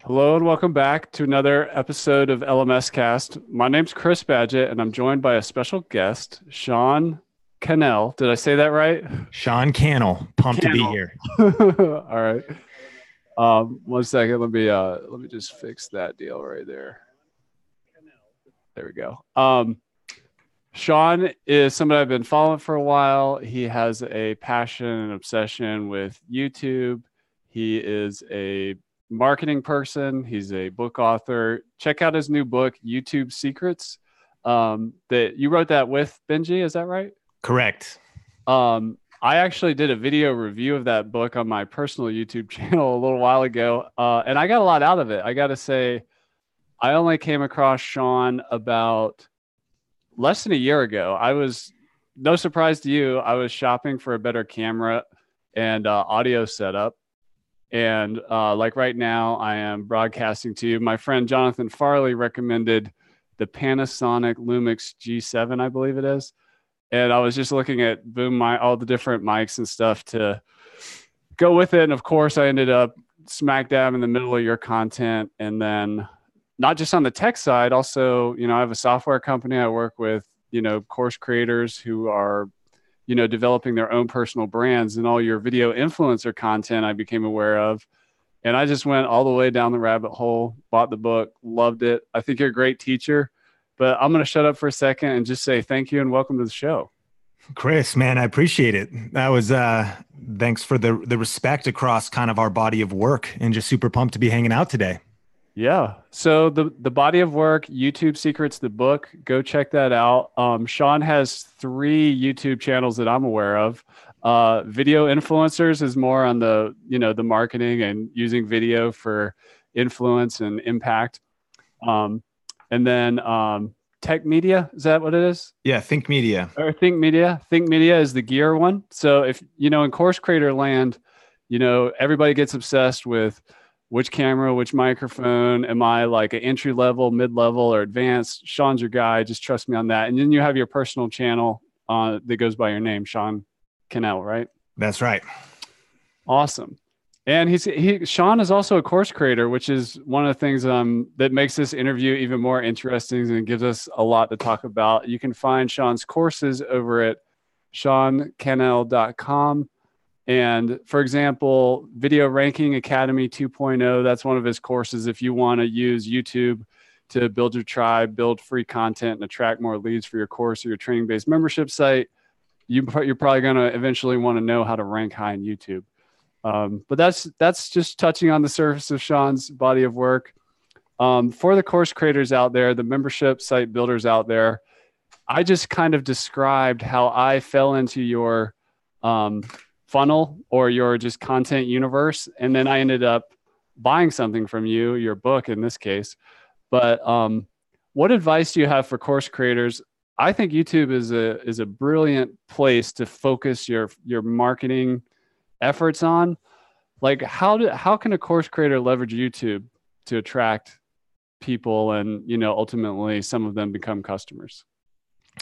Hello and welcome back to another episode of LMScast. My name's Chris Badgett and I'm joined by a special guest, Sean Cannell. Did I say that right? Sean Cannell, pumped to be Cannell. here. All right. One second. Let me just fix that deal right there. There we go. Sean is somebody I've been following for a while. He has a passion and obsession with YouTube. He is a marketing person. He's a book author. Check out his new book, YouTube Secrets. That you wrote that with Benji, is that right? Correct. I actually did a video review of that book on my personal YouTube channel a little while ago, and I got a lot out of it. I got to say, I only came across Sean about less than a year ago. I was, no surprise to you, I was shopping for a better camera and audio setup. And like right now, I am broadcasting to you. My friend Jonathan Farley recommended the Panasonic Lumix G7, I believe it is. And I was just looking at all the different mics and stuff to go with it. And of course, I ended up smack dab in the middle of your content. And then not just on the tech side, also, I have a software company. I work with, course creators who are, developing their own personal brands, and all your video influencer content I became aware of. And I just went all the way down the rabbit hole, bought the book, loved it. I think you're a great teacher, but I'm going to shut up for a second and just say thank you and welcome to the show. Chris, man, I appreciate it. That was thanks for the respect across kind of our body of work, and just super pumped to be hanging out today. Yeah. So the body of work, YouTube Secrets, the book, go check that out. Sean has three YouTube channels that I'm aware of. Video influencers is more on the marketing and using video for influence and impact. Um, and then Tech Media, is that what it is? Yeah, Think Media. Or Think Media. Think Media is the gear one. So if in course creator land, everybody gets obsessed with which camera, which microphone. Am I like an entry level, mid level, or advanced? Sean's your guy. Just trust me on that. And then you have your personal channel that goes by your name, Sean Cannell, right? That's right. Awesome. And Sean is also a course creator, which is one of the things that makes this interview even more interesting and gives us a lot to talk about. You can find Sean's courses over at seancannell.com. And for example, Video Ranking Academy 2.0, that's one of his courses. If you want to use YouTube to build your tribe, build free content, and attract more leads for your course or your training-based membership site, you're probably going to eventually want to know how to rank high in YouTube. But that's just touching on the surface of Sean's body of work. For the course creators out there, the membership site builders out there, I just kind of described how I fell into your funnel or your just content universe. And then I ended up buying something from you, your book in this case. But what advice do you have for course creators? I think YouTube is a brilliant place to focus your marketing efforts on. Like how can a course creator leverage YouTube to attract people and ultimately some of them become customers?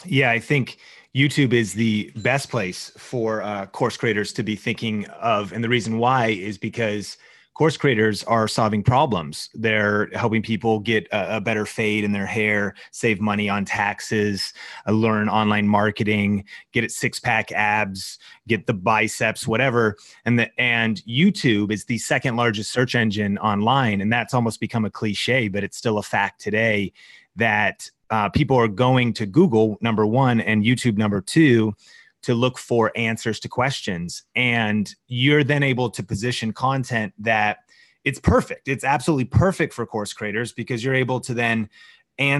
Yeah, I think YouTube is the best place for course creators to be thinking of. And the reason why is because course creators are solving problems. They're helping people get a better fade in their hair, save money on taxes, learn online marketing, get it six-pack abs, get the biceps, whatever. And YouTube is the second largest search engine online. And that's almost become a cliche, but it's still a fact today that people are going to Google, number one, and YouTube, number two, to look for answers to questions. And you're then able to position content that it's perfect. It's absolutely perfect for course creators because you're able to then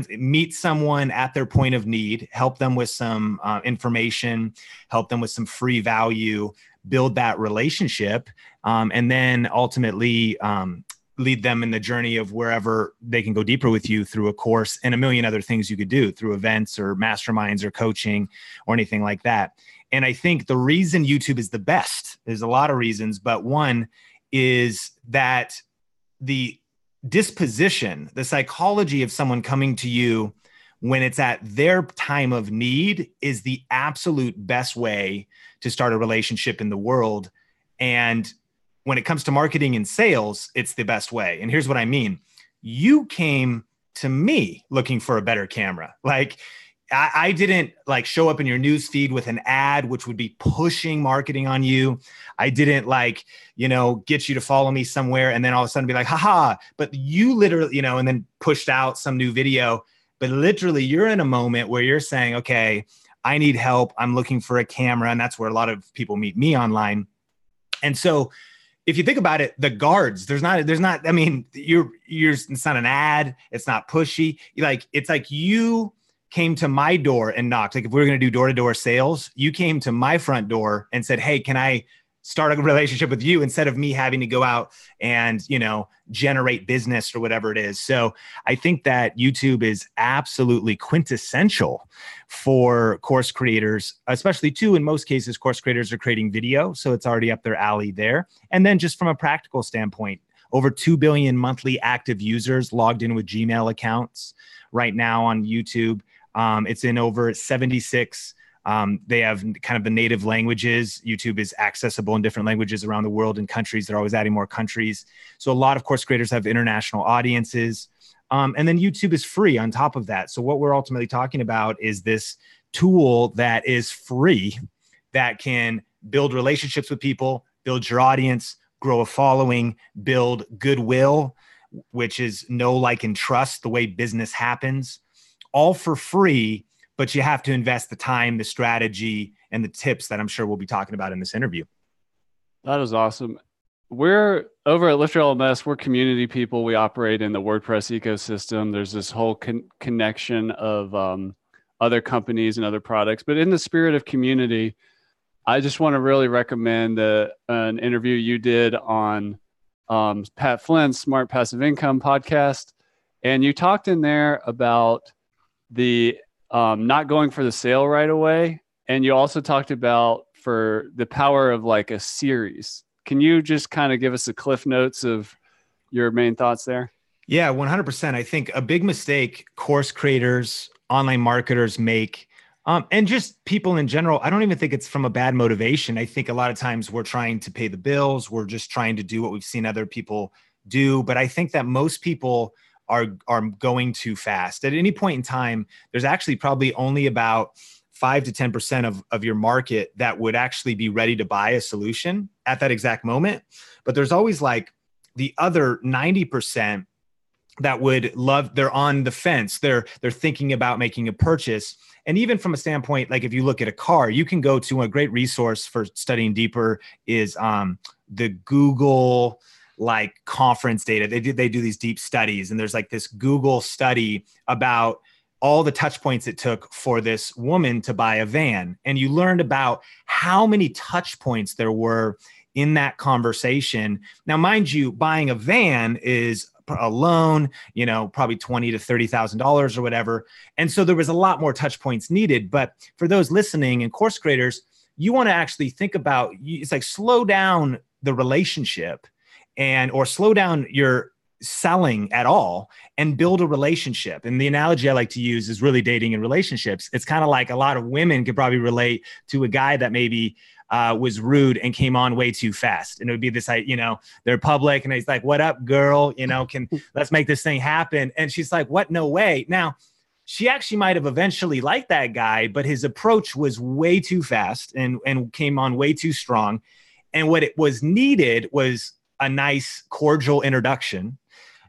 meet someone at their point of need, help them with some information, help them with some free value, build that relationship, and then ultimately lead them in the journey of wherever they can go deeper with you through a course and a million other things you could do through events or masterminds or coaching or anything like that. And I think the reason YouTube is the best, there's a lot of reasons, but one is that the disposition, the psychology of someone coming to you when it's at their time of need is the absolute best way to start a relationship in the world. And when it comes to marketing and sales, it's the best way. And here's what I mean. You came to me looking for a better camera. Like, I didn't like show up in your news feed with an ad, which would be pushing marketing on you. I didn't like, get you to follow me somewhere and then all of a sudden be like, haha, but you literally, and then pushed out some new video. But literally you're in a moment where you're saying, okay, I need help. I'm looking for a camera. And that's where a lot of people meet me online. And so if you think about it, the guards, it's not an ad. It's not pushy. It's like you came to my door and knocked. Like if we were going to do door-to-door sales, you came to my front door and said, hey, can I start a relationship with you instead of me having to go out and, generate business or whatever it is. So I think that YouTube is absolutely quintessential for course creators, especially too, in most cases, course creators are creating video. So it's already up their alley there. And then just from a practical standpoint, over 2 billion monthly active users logged in with Gmail accounts right now on YouTube. It's in over 76. They have kind of the native languages. YouTube is accessible in different languages around the world and countries. They're always adding more countries. So a lot of course creators have international audiences. And then YouTube is free on top of that. So what we're ultimately talking about is this tool that is free that can build relationships with people, build your audience, grow a following, build goodwill, which is know, like, and trust, the way business happens, all for free. But you have to invest the time, the strategy, and the tips that I'm sure we'll be talking about in this interview. That is awesome. We're over at LifterLMS. We're community people. We operate in the WordPress ecosystem. There's this whole connection of other companies and other products. But in the spirit of community, I just want to really recommend an interview you did on Pat Flynn's Smart Passive Income podcast. And you talked in there about the not going for the sale right away. And you also talked about for the power of like a series. Can you just kind of give us the cliff notes of your main thoughts there? Yeah, 100%. I think a big mistake course creators, online marketers make, and just people in general, I don't even think it's from a bad motivation. I think a lot of times we're trying to pay the bills. We're just trying to do what we've seen other people do. But I think that most people are going too fast. At any point in time, there's actually probably only about 5 to 10% of your market that would actually be ready to buy a solution at that exact moment. But there's always like the other 90% that would love, they're on the fence. They're thinking about making a purchase. And even from a standpoint, like if you look at a car, you can go to a great resource for studying deeper is the Google like conference data. They do these deep studies, and there's like this Google study about all the touch points it took for this woman to buy a van. And you learned about how many touch points there were in that conversation. Now, mind you, buying a van is a loan, probably $20,000 to $30,000 or whatever. And so there was a lot more touch points needed. But for those listening and course creators, you want to actually think about, it's like slow down the relationship or slow down your selling at all and build a relationship. And the analogy I like to use is really dating and relationships. It's kind of like a lot of women could probably relate to a guy that maybe was rude and came on way too fast. And it would be this, they're public and he's like, what up, girl? Let's make this thing happen. And she's like, what? No way. Now, she actually might have eventually liked that guy, but his approach was way too fast and came on way too strong. And what it was needed was a nice cordial introduction.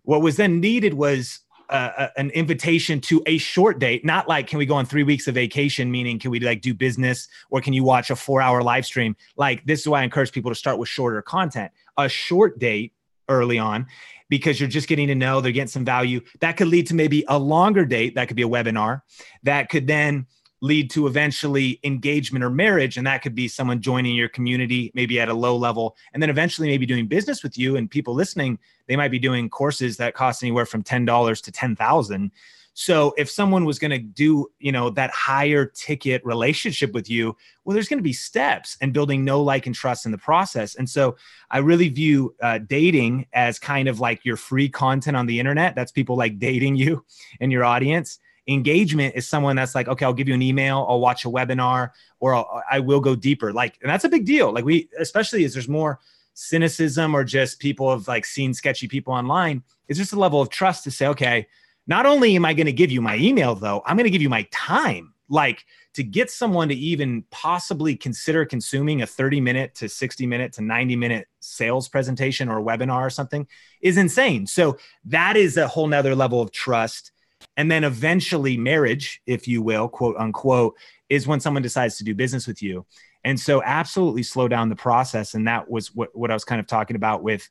What was then needed was an invitation to a short date, not like, can we go on 3 weeks of vacation? Meaning, can we like do business, or can you watch a 4-hour live stream? Like, this is why I encourage people to start with shorter content, a short date early on, because you're just getting to know, they're getting some value. That could lead to maybe a longer date. That could be a webinar that could then lead to eventually engagement or marriage. And that could be someone joining your community, maybe at a low level, and then eventually maybe doing business with you. And people listening, they might be doing courses that cost anywhere from $10 to $10,000. So if someone was going to do, that higher ticket relationship with you, well, there's going to be steps and building know, like, and trust in the process. And so I really view dating as kind of like your free content on the internet. That's people like dating you and your audience. Engagement is someone that's like, okay, I'll give you an email, I'll watch a webinar, or I will go deeper. And that's a big deal. Like especially as there's more cynicism or just people have like seen sketchy people online. It's just a level of trust to say, okay, not only am I going to give you my email though, I'm going to give you my time. Like to get someone to even possibly consider consuming a 30-minute to 60-minute to 90-minute sales presentation or webinar or something is insane. So that is a whole nother level of trust. And then eventually marriage, if you will, quote unquote, is when someone decides to do business with you. And so absolutely slow down the process. And that was what I was kind of talking about with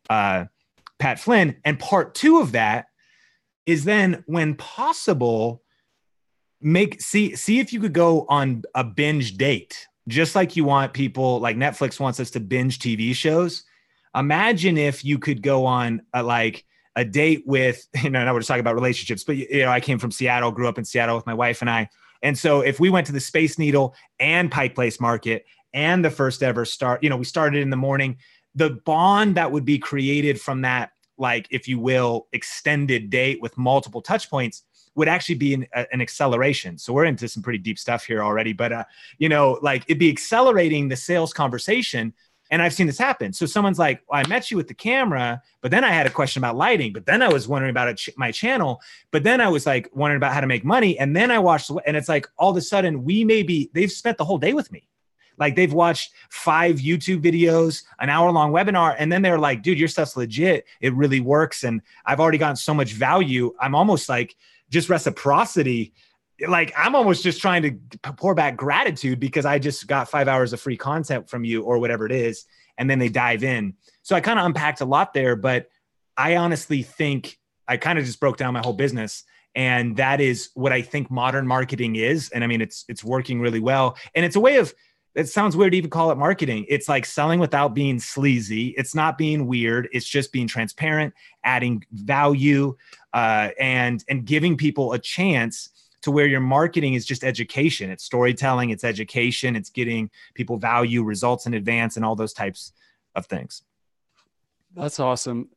Pat Flynn. And part two of that is then when possible, see if you could go on a binge date, just like you want people like Netflix wants us to binge TV shows. Imagine if you could go on a date with, now we're just talking about relationships, but I came from Seattle, grew up in Seattle with my wife and I. And so if we went to the Space Needle and Pike Place Market and the first ever we started in the morning, the bond that would be created from that, like, if you will, extended date with multiple touch points would actually be an acceleration. So we're into some pretty deep stuff here already, but it'd be accelerating the sales conversation. And I've seen this happen. So someone's like, well, I met you with the camera, but then I had a question about lighting, but then I was wondering about my channel, but then I was like wondering about how to make money. And then I watched, and it's like, all of a sudden they've spent the whole day with me. Like they've watched 5 YouTube videos, an hour-long webinar, and then they're like, dude, your stuff's legit. It really works. And I've already gotten so much value. I'm almost like just reciprocity. Like I'm almost just trying to pour back gratitude because I just got 5 hours of free content from you or whatever it is. And then they dive in. So I kind of unpacked a lot there, but I honestly think I kind of just broke down my whole business. And that is what I think modern marketing is. And I mean, it's working really well. And it's a way of, it sounds weird to even call it marketing. It's like selling without being sleazy. It's not being weird. It's just being transparent, adding value, and giving people a chance to where your marketing is just education. It's storytelling, it's education, it's getting people value, results in advance, and all those types of things. That's awesome.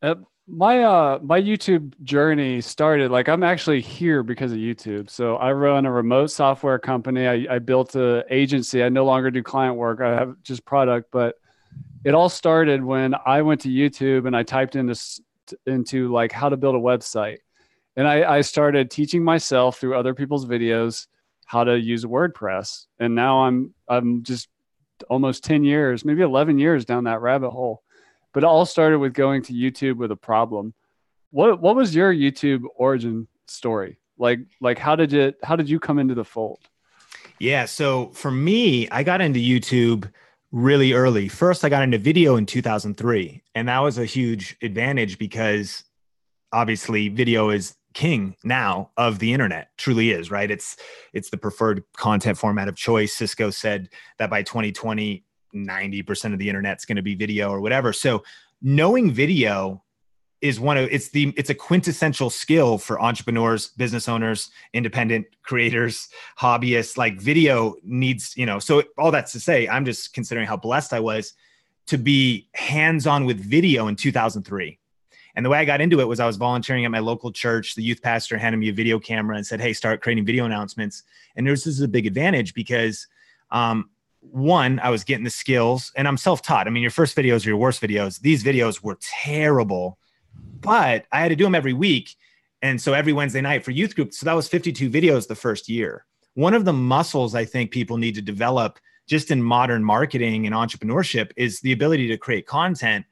My YouTube journey started, like, I'm actually here because of YouTube. So I run a remote software company. I built an agency. I no longer do client work. I have just product, but it all started when I went to YouTube and I typed into like how to build a website. And I started teaching myself through other people's videos how to use WordPress. And now I'm just almost 10 years, maybe 11 years down that rabbit hole. But it all started with going to YouTube with a problem. What was your YouTube origin story? Like how did you come into the fold? Yeah. So for me, I got into YouTube really early. First, I got into video in 2003. And that was a huge advantage because obviously video is king now of the internet. Truly is, right? It's the preferred content format of choice. Cisco said that by 2020, 90% of the internet's going to be video or whatever. So knowing video is it's a quintessential skill for entrepreneurs, business owners, independent creators, hobbyists. Like video needs, so all that's to say, I'm just considering how blessed I was to be hands-on with video in 2003. And the way I got into it was I was volunteering at my local church. The youth pastor handed me a video camera and said, hey, start creating video announcements. And this is a big advantage because one, I was getting the skills and I'm self-taught. I mean, your first videos are your worst videos. These videos were terrible, but I had to do them every week. And so every Wednesday night for youth group. So that was 52 videos the first year. One of the muscles I think people need to develop just in modern marketing and entrepreneurship is the ability to create content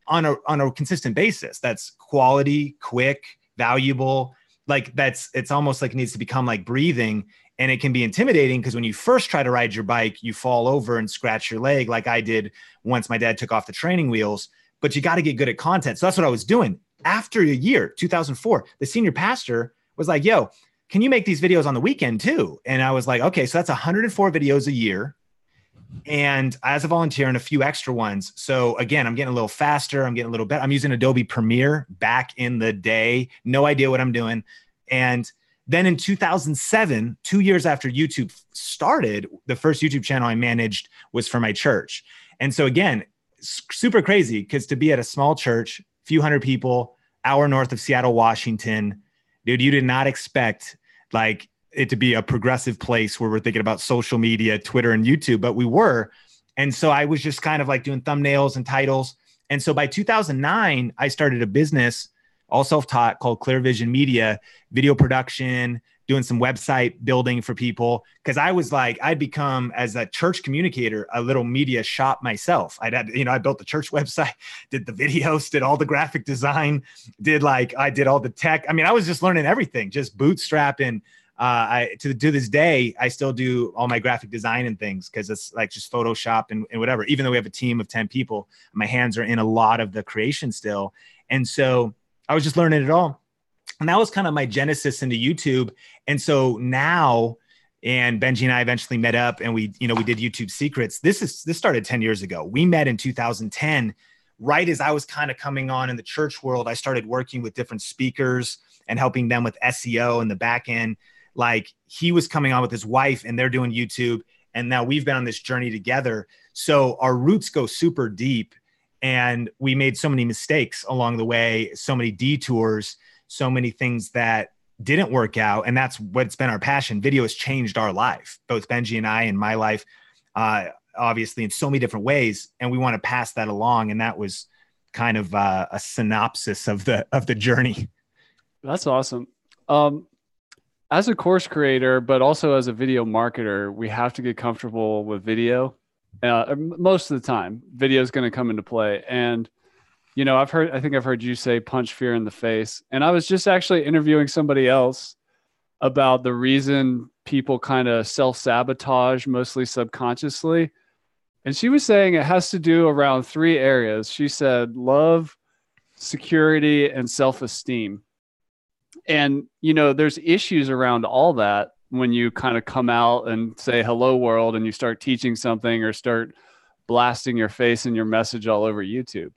on a consistent basis. That's quality, quick, valuable. Like it's almost like it needs to become like breathing. And it can be intimidating because when you first try to ride your bike, you fall over and scratch your leg like I did once my dad took off the training wheels, but you got to get good at content. So that's what I was doing. After a year, 2004, the senior pastor was like, yo, can you make these videos on the weekend too? And I was like, okay, so that's 104 videos a year. And as a volunteer and a few extra ones. So again, I'm getting a little faster. I'm getting a little better. I'm using Adobe Premiere back in the day. No idea what I'm doing. And then in 2007, 2 years after YouTube started, the first YouTube channel I managed was for my church. And so again, super crazy because to be at a small church, few hundred people, hour north of Seattle, Washington, dude, you did not expect like it to be a progressive place where we're thinking about social media, Twitter and YouTube, but we were. And so I was just kind of like doing thumbnails and titles. And so by 2009, I started a business, all self-taught, called Clear Vision Media, video production, doing some website building for people. Cause I was like, I'd become, as a church communicator, a little media shop myself. I built the church website, did the videos, did all the graphic design, I did all the tech. I mean, I was just learning everything, just bootstrapping. To this day, I still do all my graphic design and things because it's like just Photoshop and whatever. Even though we have a team of 10 people, my hands are in a lot of the creation still. And so I was just learning it all. And that was kind of my genesis into YouTube. And so now, and Benji and I eventually met up and we did YouTube Secrets. This started 10 years ago. We met in 2010, right as I was kind of coming on in the church world. I started working with different speakers and helping them with SEO and the back end. Like he was coming on with his wife and they're doing YouTube. And now we've been on this journey together. So our roots go super deep and we made so many mistakes along the way, so many detours, so many things that didn't work out. And that's what's been our passion. Video has changed our life, both Benji and I, and my life, obviously in so many different ways. And we want to pass that along. And that was kind of a synopsis of the journey. That's awesome. As a course creator, but also as a video marketer, we have to get comfortable with video. Most of the time, video is going to come into play. And, I think I've heard you say punch fear in the face. And I was just actually interviewing somebody else about the reason people kind of self-sabotage, mostly subconsciously. And she was saying it has to do around 3 areas. She said love, security, and self-esteem. And, there's issues around all that when you kind of come out and say, hello world, and you start teaching something or start blasting your face and your message all over YouTube.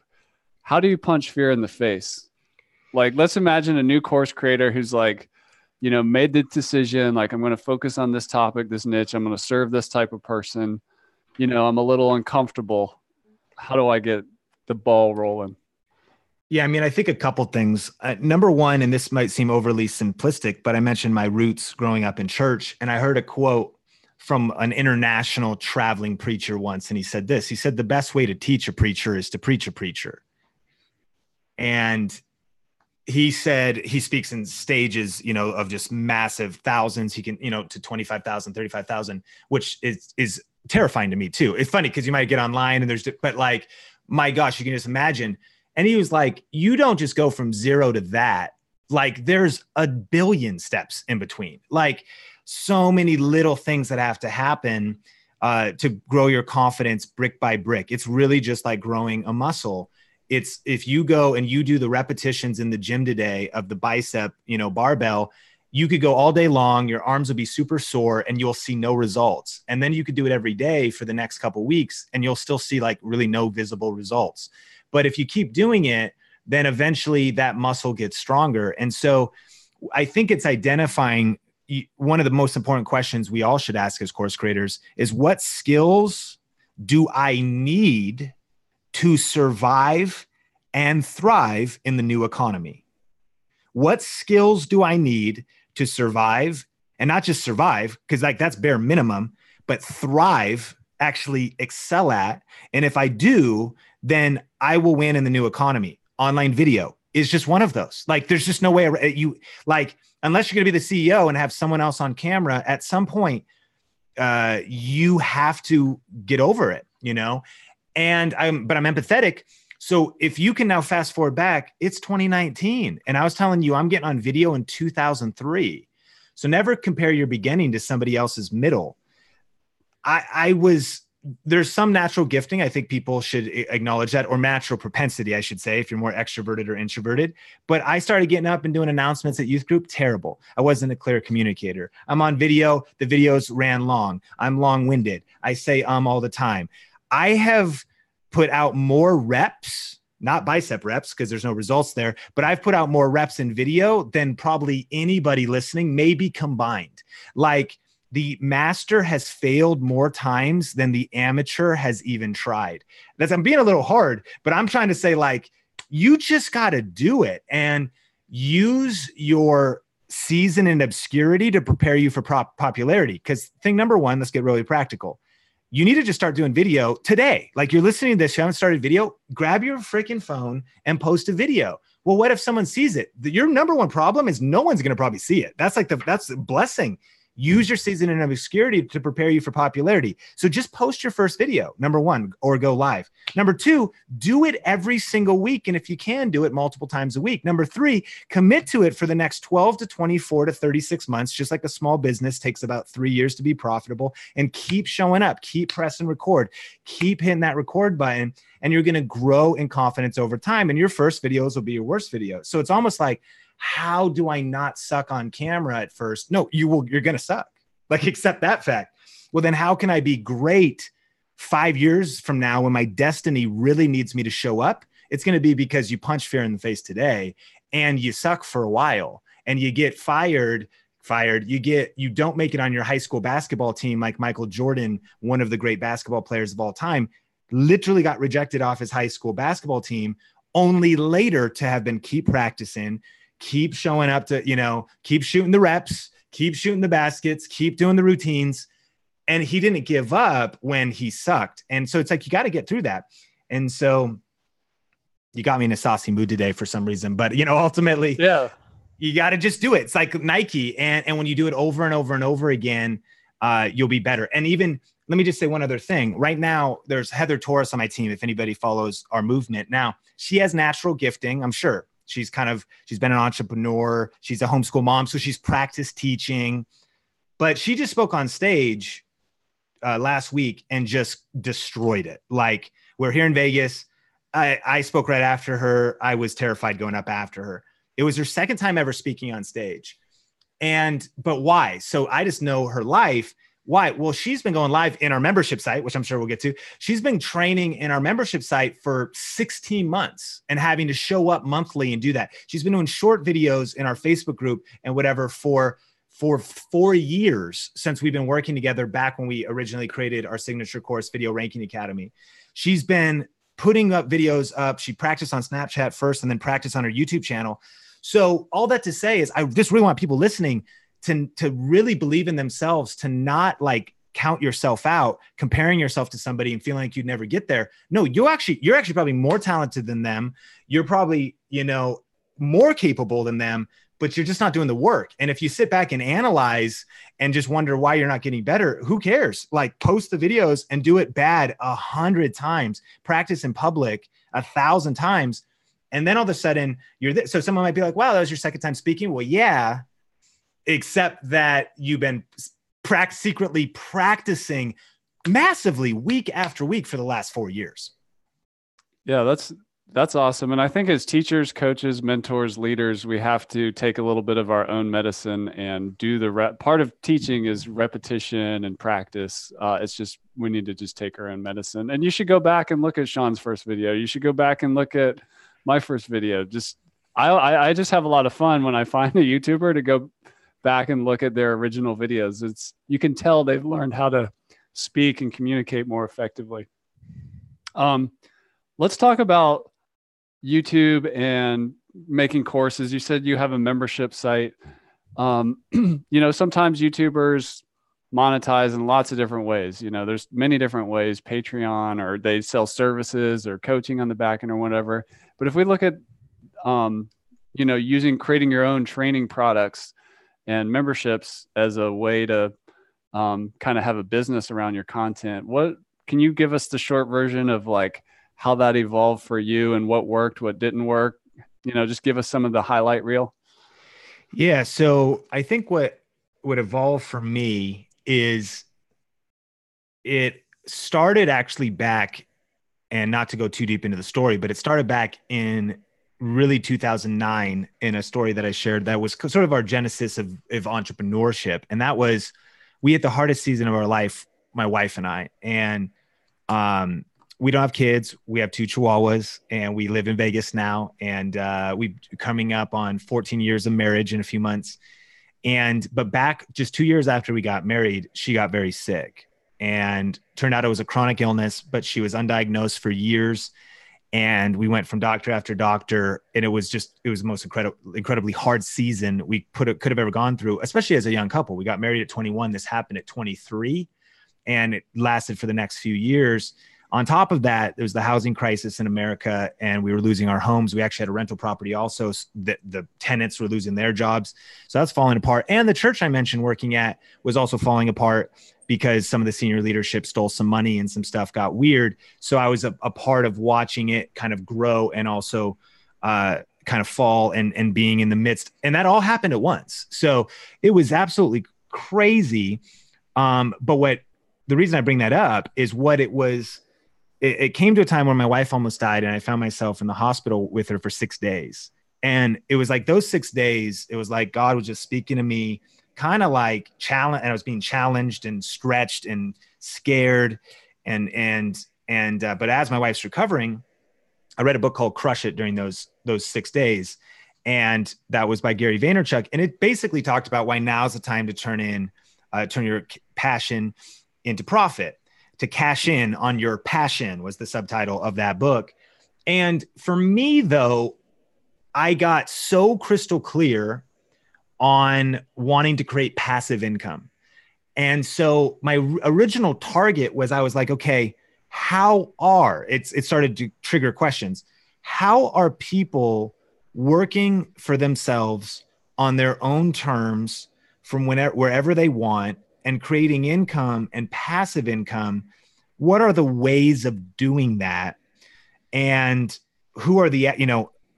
How do you punch fear in the face? Like, let's imagine a new course creator who's like, made the decision, like, I'm going to focus on this topic, this niche. I'm going to serve this type of person. I'm a little uncomfortable. How do I get the ball rolling? Yeah, I mean, I think a couple things. Number one, and this might seem overly simplistic, but I mentioned my roots growing up in church. And I heard a quote from an international traveling preacher once. And he said this, he said, the best way to teach a preacher is to preach a preacher. And he said, he speaks in stages, of just massive thousands. He can, to 25,000, 35,000, which is terrifying to me too. It's funny because you might get online and but like, my gosh, you can just imagine. And he was like, you don't just go from 0 to that. Like there's a billion steps in between, like so many little things that have to happen to grow your confidence brick by brick. It's really just like growing a muscle. It's if you go and you do the repetitions in the gym today of the bicep, barbell, you could go all day long, your arms will be super sore and you'll see no results. And then you could do it every day for the next couple of weeks and you'll still see like really no visible results. But if you keep doing it, then eventually that muscle gets stronger. And so I think it's identifying one of the most important questions we all should ask as course creators is what skills do I need to survive and thrive in the new economy? What skills do I need to survive and not just survive, because like that's bare minimum, but thrive, actually excel at. And if I do, then I will win in the new economy. Online video is just one of those. Like there's just no way unless you're going to be the CEO and have someone else on camera at some point, you have to get over it, And I'm empathetic. So if you can now fast forward back, it's 2019. And I was telling you, I'm getting on video in 2003. So never compare your beginning to somebody else's middle. There's some natural gifting. I think people should acknowledge that, or natural propensity, I should say, if you're more extroverted or introverted. But I started getting up and doing announcements at youth group. Terrible. I wasn't a clear communicator. I'm on video. The videos ran long. I'm long-winded. I say all the time. I have put out more reps, not bicep reps because there's no results there, but I've put out more reps in video than probably anybody listening, maybe combined. Like the master has failed more times than the amateur has even tried. I'm being a little hard, but I'm trying to say like, you just got to do it and use your season in obscurity to prepare you for popularity. Because thing number one, let's get really practical. you need to just start doing video today. Like you're listening to this, you haven't started video, grab your freaking phone and post a video. Well, what if someone sees it? Your number one problem is no one's going to probably see it. That's the blessing. Use your season of obscurity to prepare you for popularity. So just post your first video, number one, or go live. Number two, do it every single week. And if you can, do it multiple times a week. Number three, commit to it for the next 12 to 24 to 36 months, just like a small business takes about 3 years to be profitable, and keep showing up, keep pressing record, keep hitting that record button, and you're going to grow in confidence over time. And your first videos will be your worst videos. So it's almost like, how do I not suck on camera at first? No, you're going to suck. Like, accept that fact. Well, then how can I be great 5 years from now when my destiny really needs me to show up? It's going to be because you punch fear in the face today and you suck for a while and you get fired. You don't make it on your high school basketball team. Like Michael Jordan, one of the great basketball players of all time, literally got rejected off his high school basketball team, only later to have been keep practicing, keep showing up to, keep shooting the reps, keep shooting the baskets, keep doing the routines. And he didn't give up when he sucked. And so it's like, you got to get through that. And so you got me in a saucy mood today for some reason, but ultimately, yeah, you got to just do it. It's like Nike. And when you do it over and over and over again, you'll be better. And even, let me just say one other thing. Right now, there's Heather Torres on my team. If anybody follows our movement now, she has natural gifting, I'm sure. She's been an entrepreneur. She's a homeschool mom. So she's practiced teaching, but she just spoke on stage last week and just destroyed it. Like, we're here in Vegas. I spoke right after her. I was terrified going up after her. It was her second time ever speaking on stage. But why? So I just know her life. Why? Well, she's been going live in our membership site, which I'm sure we'll get to. She's been training in our membership site for 16 months and having to show up monthly and do that. She's been doing short videos in our Facebook group and whatever for 4 years since we've been working together, back when we originally created our signature course, Video Ranking Academy. She's been putting up videos up. She practiced on Snapchat first and then practiced on her YouTube channel. So all that to say is, I just really want people listening to really believe in themselves, to not like count yourself out, comparing yourself to somebody and feeling like you'd never get there. No, you're actually probably more talented than them. You're probably, more capable than them, but you're just not doing the work. And if you sit back and analyze and just wonder why you're not getting better, who cares? Like, post the videos and do it bad 100 times, practice in public 1,000 times. And then all of a sudden so someone might be like, wow, that was your second time speaking. Well, yeah, except that you've been secretly practicing massively week after week for the last 4 years. Yeah, that's awesome. And I think as teachers, coaches, mentors, leaders, we have to take a little bit of our own medicine and do part of teaching is repetition and practice. It's just, we need to just take our own medicine. And you should go back and look at Sean's first video. You should go back and look at my first video. I just have a lot of fun when I find a YouTuber to go back and look at their original videos. You can tell they've learned how to speak and communicate more effectively. Let's talk about YouTube and making courses. You said you have a membership site. Sometimes YouTubers monetize in lots of different ways. There's many different ways, Patreon, or they sell services or coaching on the back end or whatever. But if we look at, creating your own training products and memberships as a way to kind of have a business around your content, what can you give us the short version of like how that evolved for you and what worked, what didn't work? Just give us some of the highlight reel. Yeah. So I think what evolved for me is it started actually back, and not to go too deep into the story, but it started back in really 2009 in a story that I shared that was sort of our genesis of entrepreneurship. And that was, we had the hardest season of our life, my wife and I, and we don't have kids. We have 2 Chihuahuas and we live in Vegas now. And we coming up on 14 years of marriage in a few months. But back just 2 years after we got married, she got very sick, and turned out it was a chronic illness, but she was undiagnosed for years. And we went from doctor after doctor, and it was the most incredibly hard season we could have ever gone through, especially as a young couple. We got married at 21. This happened at 23. and it lasted for the next few years. On top of that, there was the housing crisis in America, and we were losing our homes. We actually had a rental property also. The tenants were losing their jobs. So that's falling apart. And the church I mentioned working at was also falling apart because some of the senior leadership stole some money and some stuff got weird. So I was a part of watching it kind of grow and also kind of fall and being in the midst. And that all happened at once. So it was absolutely crazy. But the reason I bring that up is what it was. It came to a time when my wife almost died, and I found myself in the hospital with her for 6 days. And it was like those 6 days, it was like God was just speaking to me, kind of like challenge, and I was being challenged and stretched and scared. But as my wife's recovering, I read a book called Crush It during those 6 days. And that was by Gary Vaynerchuk. And it basically talked about why now's the time to turn your passion into profit. To cash in on your passion was the subtitle of that book. And for me, though, I got so crystal clear on wanting to create passive income. And so my original target was, I was like, okay, it started to trigger questions. How are people working for themselves on their own terms from wherever they want and creating income and passive income? What are the ways of doing that? And who are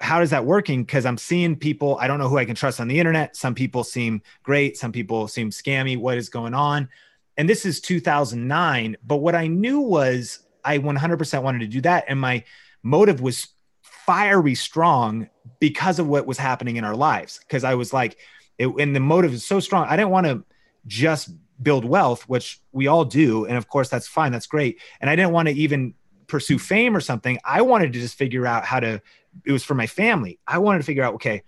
how is that working? Because I'm seeing people, I don't know who I can trust on the internet. Some people seem great. Some people seem scammy. What is going on? And this is 2009. But what I knew was I 100% wanted to do that. And my motive was fiery strong because of what was happening in our lives. Because I was like, and the motive is so strong. I didn't want to just build wealth, which we all do. And of course, that's fine. That's great. And I didn't want to even pursue fame or something. I wanted to just figure out it was for my family. I wanted to figure out, okay,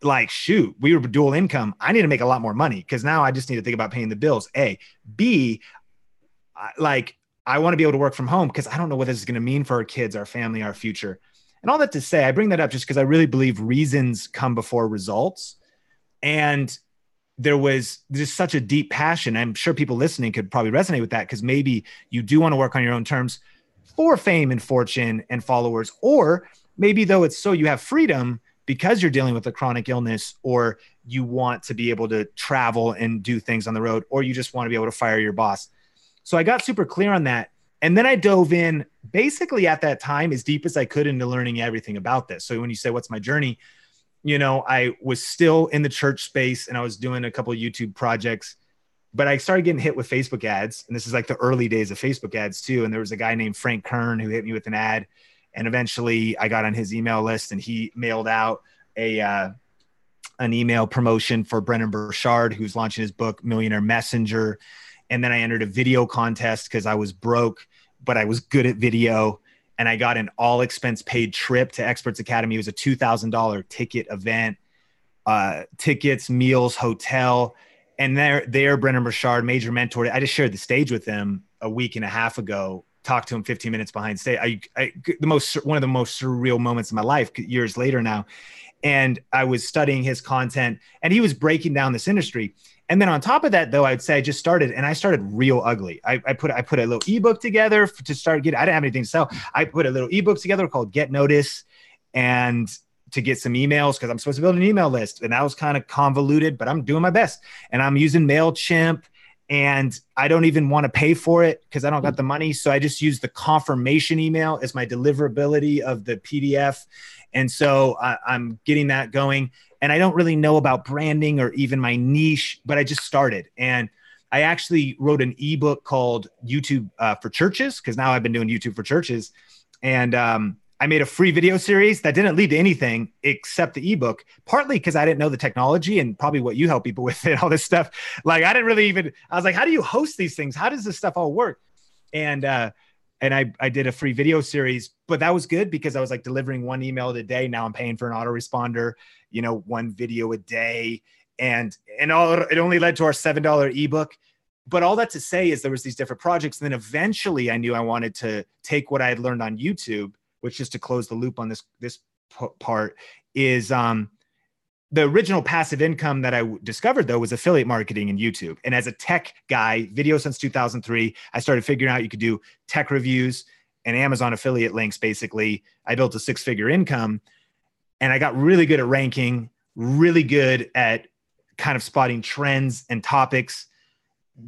like, shoot, we were dual income. I need to make a lot more money because now I just need to think about paying the bills. A. B, I want to be able to work from home because I don't know what this is going to mean for our kids, our family, our future. And all that to say, I bring that up just because I really believe reasons come before results. And there was just such a deep passion. I'm sure people listening could probably resonate with that because maybe you do want to work on your own terms for fame and fortune and followers, or maybe though it's so you have freedom because you're dealing with a chronic illness, or you want to be able to travel and do things on the road, or you just want to be able to fire your boss. So I got super clear on that. And then I dove in basically at that time as deep as I could into learning everything about this. So when you say, what's my journey? I was still in the church space and I was doing a couple of YouTube projects, but I started getting hit with Facebook ads. And this is like the early days of Facebook ads too. And there was a guy named Frank Kern who hit me with an ad. And eventually I got on his email list and he mailed out an email promotion for Brennan Burchard, who's launching his book, Millionaire Messenger. And then I entered a video contest because I was broke, but I was good at video. And I got an all expense paid trip to Experts Academy. It was a $2,000 ticket event, tickets, meals, hotel. And there, Brennan Burchard, major mentor. I just shared the stage with him a week and a half ago, talked to him 15 minutes behind stage. One of the most surreal moments of my life, years later now. And I was studying his content and he was breaking down this industry. And then on top of that, though, I'd say I just started real ugly. I put a little ebook together to start getting, I didn't have anything to sell. I put a little ebook together called Get Notice and to get some emails because I'm supposed to build an email list. And that was kind of convoluted, but I'm doing my best. And I'm using MailChimp and I don't even want to pay for it because I don't got the money. So I just use the confirmation email as my deliverability of the PDF. And so I'm getting that going. And I don't really know about branding or even my niche, but I just started. And I actually wrote an ebook called YouTube for Churches, because now I've been doing YouTube for churches. And I made a free video series that didn't lead to anything except the ebook, partly because I didn't know the technology and probably what you help people with and all this stuff. Like I was like, how do you host these things? How does this stuff all work? And I did a free video series, but that was good because I was like delivering one email a day. Now I'm paying for an autoresponder, one video a day. And it only led to our $7 ebook. But all that to say is there was these different projects. And then eventually I knew I wanted to take what I had learned on YouTube, which, just to close the loop on this part, is the original passive income that I discovered though was affiliate marketing and YouTube. And as a tech guy, video since 2003, I started figuring out you could do tech reviews and Amazon affiliate links. Basically, I built a 6-figure income, and I got really good at ranking, really good at kind of spotting trends and topics.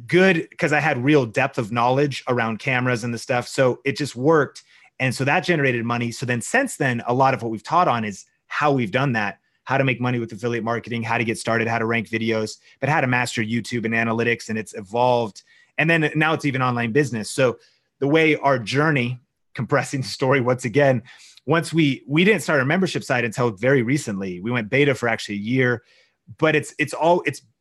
Good because I had real depth of knowledge around cameras and the stuff. So it just worked. And so that generated money. So then since then, a lot of what we've taught on is how we've done that, how to make money with affiliate marketing, how to get started, how to rank videos, but how to master YouTube and analytics. And it's evolved. And then now it's even online business. So the way our journey, compressing the story once again, once we didn't start a membership site until very recently. We went beta for actually a year, but it's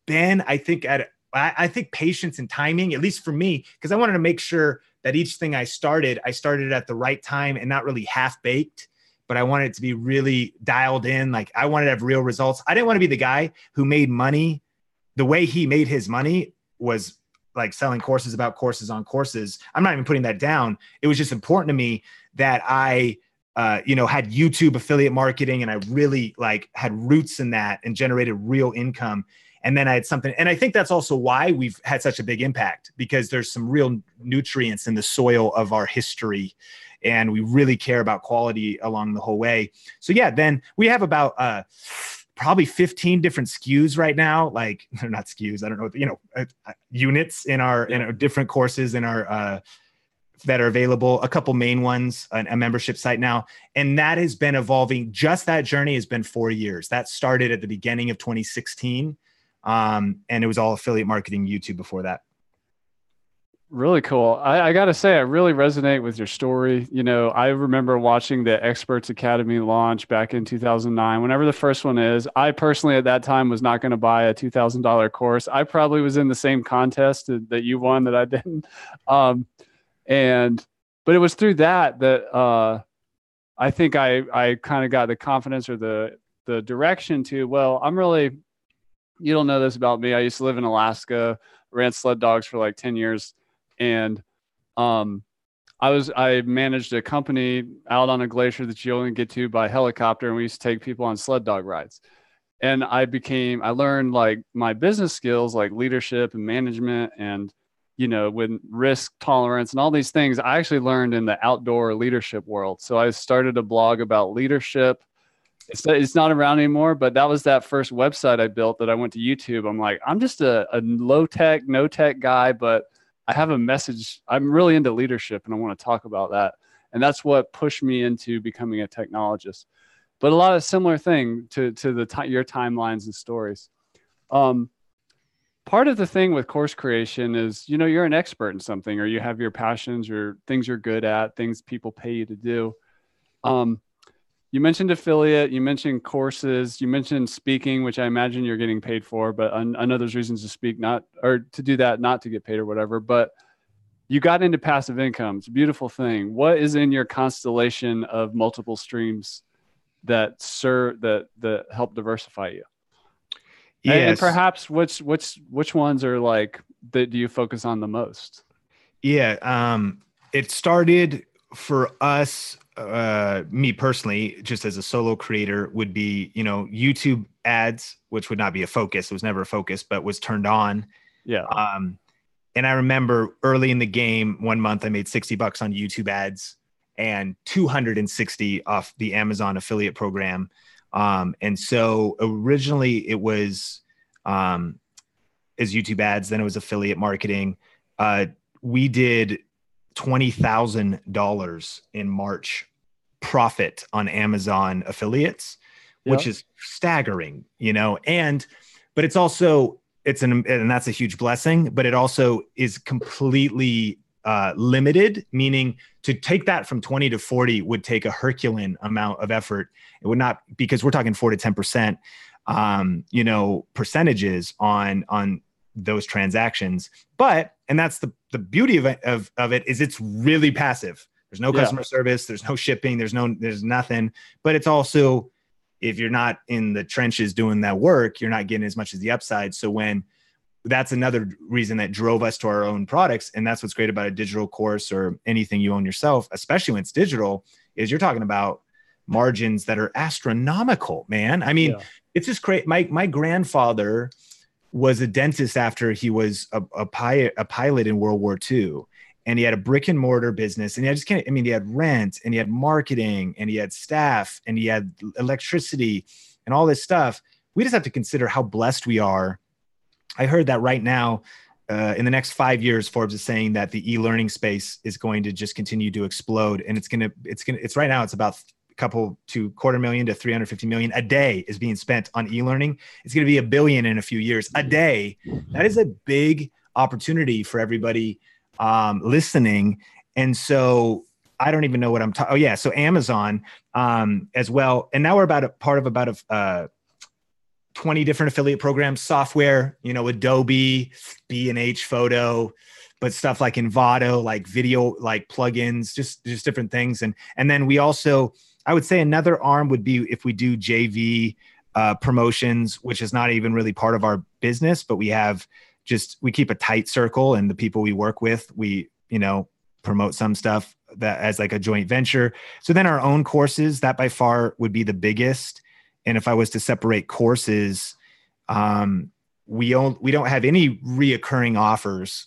been, I think patience and timing, at least for me, because I wanted to make sure that each thing I started at the right time and not really half-baked, but I wanted it to be really dialed in. Like I wanted to have real results. I didn't want to be the guy who made money. The way he made his money was like selling courses about courses on courses. I'm not even putting that down. It was just important to me that I had YouTube affiliate marketing, and I really like had roots in that and generated real income. And then I had something, and I think that's also why we've had such a big impact, because there's some real nutrients in the soil of our history, and we really care about quality along the whole way. So yeah, then we have about probably 15 different SKUs right now. Like they're not SKUs, I don't know, units in our different courses in our that are available. A couple main ones, a membership site now, and that has been evolving. Just that journey has been 4 years. That started at the beginning of 2016. And it was all affiliate marketing, YouTube before that. Really cool. I got to say, I really resonate with your story. I remember watching the Experts Academy launch back in 2009, whenever the first one is. I personally at that time was not going to buy a $2,000 course. I probably was in the same contest that you won that I didn't. But it was through that I think I kind of got the confidence or the direction to, well, you don't know this about me. I used to live in Alaska, ran sled dogs for like 10 years. And I managed a company out on a glacier that you only get to by helicopter. And we used to take people on sled dog rides. And I learned like my business skills, like leadership and management and, with risk tolerance and all these things I actually learned in the outdoor leadership world. So I started a blog about leadership. It's not around anymore, but that was that first website I built that I went to YouTube. I'm like, I'm just a low tech, no tech guy, but I have a message. I'm really into leadership and I want to talk about that. And that's what pushed me into becoming a technologist. But a lot of similar thing to your timelines and stories. Part of the thing with course creation is, you're an expert in something, or you have your passions or things you're good at, things people pay you to do. You mentioned affiliate, you mentioned courses, you mentioned speaking, which I imagine you're getting paid for, but I know there's reasons to speak, not to get paid or whatever, but you got into passive income. It's a beautiful thing. What is in your constellation of multiple streams that help diversify you? Yes. And perhaps which ones are like, that do you focus on the most? Yeah. It started for us, me personally, just as a solo creator, would be, YouTube ads, which would not be a focus. It was never a focus, but was turned on. Yeah. And I remember early in the game, one month I made $60 on YouTube ads and 260 off the Amazon affiliate program. And so originally it was as YouTube ads, then it was affiliate marketing. We did $20,000 in March profit on Amazon affiliates, which is staggering, but it's also, and that's a huge blessing, but it also is completely limited, meaning to take that from 20 to 40 would take a Herculean amount of effort. It would not, because we're talking 4 to 10%, percentages on those transactions. And that's the beauty of it is it's really passive. There's no customer service. There's no shipping. There's nothing, but it's also, if you're not in the trenches doing that work, you're not getting as much as the upside. So that's another reason that drove us to our own products. And that's what's great about a digital course or anything you own yourself, especially when it's digital, is you're talking about margins that are astronomical, man. I mean, Yeah. it's just crazy. My grandfather was a dentist after he was a pilot in World War II. And he had a brick and mortar business. And he had rent, and he had marketing, and he had staff, and he had electricity and all this stuff. We just have to consider how blessed we are. I heard that right now, in the next 5 years, Forbes is saying that the e-learning space is going to just continue to explode. And it's right now, it's about $250,000 to $350 million a day is being spent on e-learning. It's going to be $1 billion in a few years a day. That is a big opportunity for everybody listening. And so I don't even know what I'm talking. Oh yeah. So Amazon, as well. And now we're part of 20 different affiliate programs, software, Adobe, B&H Photo, but stuff like Envato, like video, like plugins, just different things. And then we also, I would say another arm would be if we do JV promotions, which is not even really part of our business, but we keep a tight circle, and the people we work with, we, promote some stuff that as like a joint venture. So then our own courses, that by far would be the biggest. And if I was to separate courses, we don't have any reoccurring offers.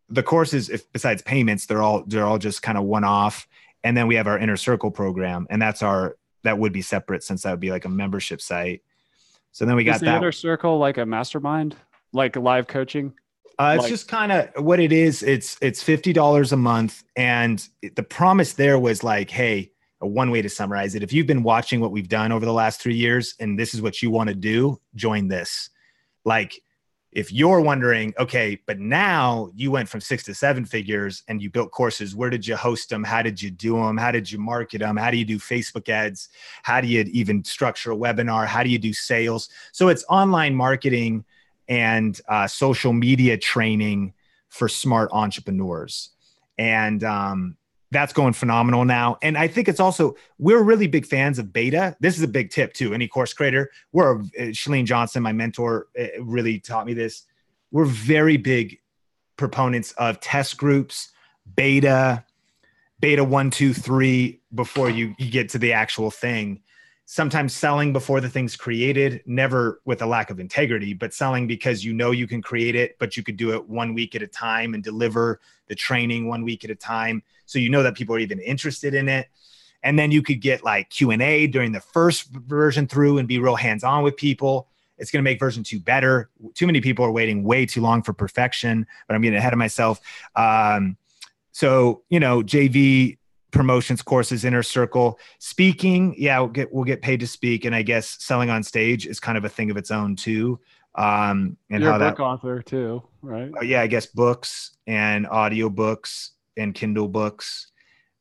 The courses, besides payments, they're all just kind of one-off. And then we have our Inner Circle program, and that would be separate, since that would be like a membership site. So then we got that. Inner Circle like a mastermind, like live coaching? It's just kind of what it is. It's $50 a month. And the promise there was like, hey, one way to summarize it: if you've been watching what we've done over the last 3 years and this is what you want to do, join this. Like, if you're wondering, okay, but now you went from 6 to 7 figures and you built courses, where did you host them? How did you do them? How did you market them? How do you do Facebook ads? How do you even structure a webinar? How do you do sales? So it's online marketing and social media training for smart entrepreneurs. And that's going phenomenal now. And I think it's also, we're really big fans of beta. This is a big tip too. Any course creator, Shalene Johnson, my mentor, really taught me this. We're very big proponents of test groups, beta 1, 2, 3, before you get to the actual thing. Sometimes selling before the thing's created, never with a lack of integrity, but selling because you can create it, but you could do it 1 week at a time and deliver the training 1 week at a time. So that people are even interested in it. And then you could get like Q&A during the first version through and be real hands-on with people. It's going to make version 2 better. Too many people are waiting way too long for perfection, but I'm getting ahead of myself. JV promotions, courses, Inner Circle, speaking. Yeah, we'll get paid to speak. And I guess selling on stage is kind of a thing of its own too. And you're a book author too, right? Yeah, I guess books and audio books and Kindle books.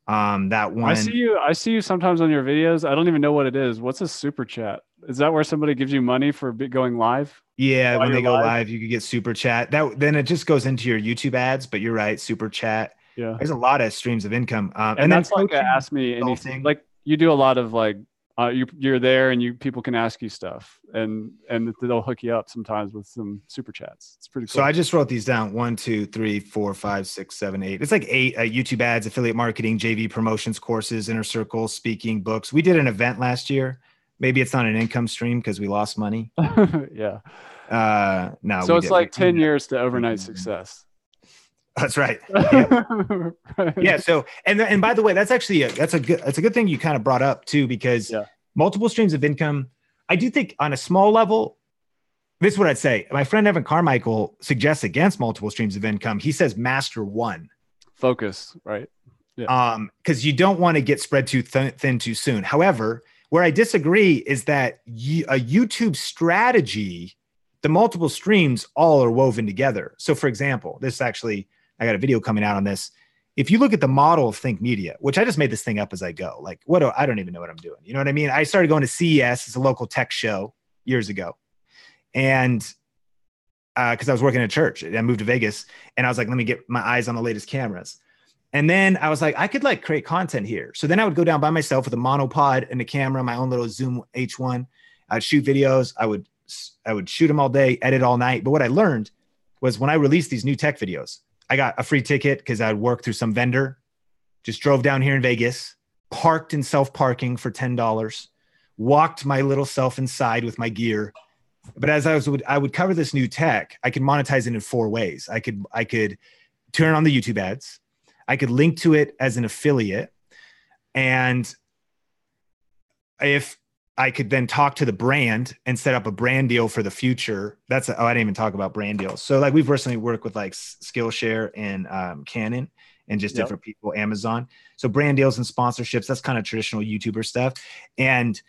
That one. I see you sometimes on your videos. I don't even know what it is. What's a super chat? Is that where somebody gives you money for going live? Yeah, when they go live, you could get super chat. Then it just goes into your YouTube ads, but you're right, super chat. Yeah, there's a lot of streams of income. And that's like Ask Me Anything. Like, you do a lot of like, you're there and people can ask you stuff, and they'll hook you up sometimes with some super chats. It's pretty cool. So I just wrote these down: 1, 2, 3, 4, 5, 6, 7, 8. It's like 8 YouTube ads, affiliate marketing, JV promotions, courses, Inner Circle, speaking, books. We did an event last year. Maybe it's not an income stream because we lost money. Yeah. No. So it's like 10 years to overnight success. That's right. Yep. Yeah. So, and by the way, that's actually that's a good thing you kind of brought up too, because multiple streams of income. I do think on a small level, this is what I'd say. My friend Evan Carmichael suggests against multiple streams of income. He says master one. Focus, right? Yeah. Because you don't want to get spread too thin too soon. However, where I disagree is that a YouTube strategy, the multiple streams all are woven together. So, for example, I got a video coming out on this. If you look at the model of Think Media, which I just made this thing up as I go, like I don't even know what I'm doing. You know what I mean? I started going to CES, it's a local tech show, years ago. And because I was working at a church, I moved to Vegas, and I was like, let me get my eyes on the latest cameras. And then I was like, I could like create content here. So then I would go down by myself with a monopod and a camera, my own little Zoom H1. I'd shoot videos. I would shoot them all day, edit all night. But what I learned was when I released these new tech videos, I got a free ticket because I'd work through some vendor, just drove down here in Vegas, parked in self-parking for $10, walked my little self inside with my gear. But as I would cover this new tech, I could monetize it in 4 ways. I could turn on the YouTube ads. I could link to it as an affiliate. And if I could then talk to the brand and set up a brand deal for the future. I didn't even talk about brand deals. So like we've recently worked with like Skillshare and Canon and just different people, Amazon. So brand deals and sponsorships, that's kind of traditional YouTuber stuff. And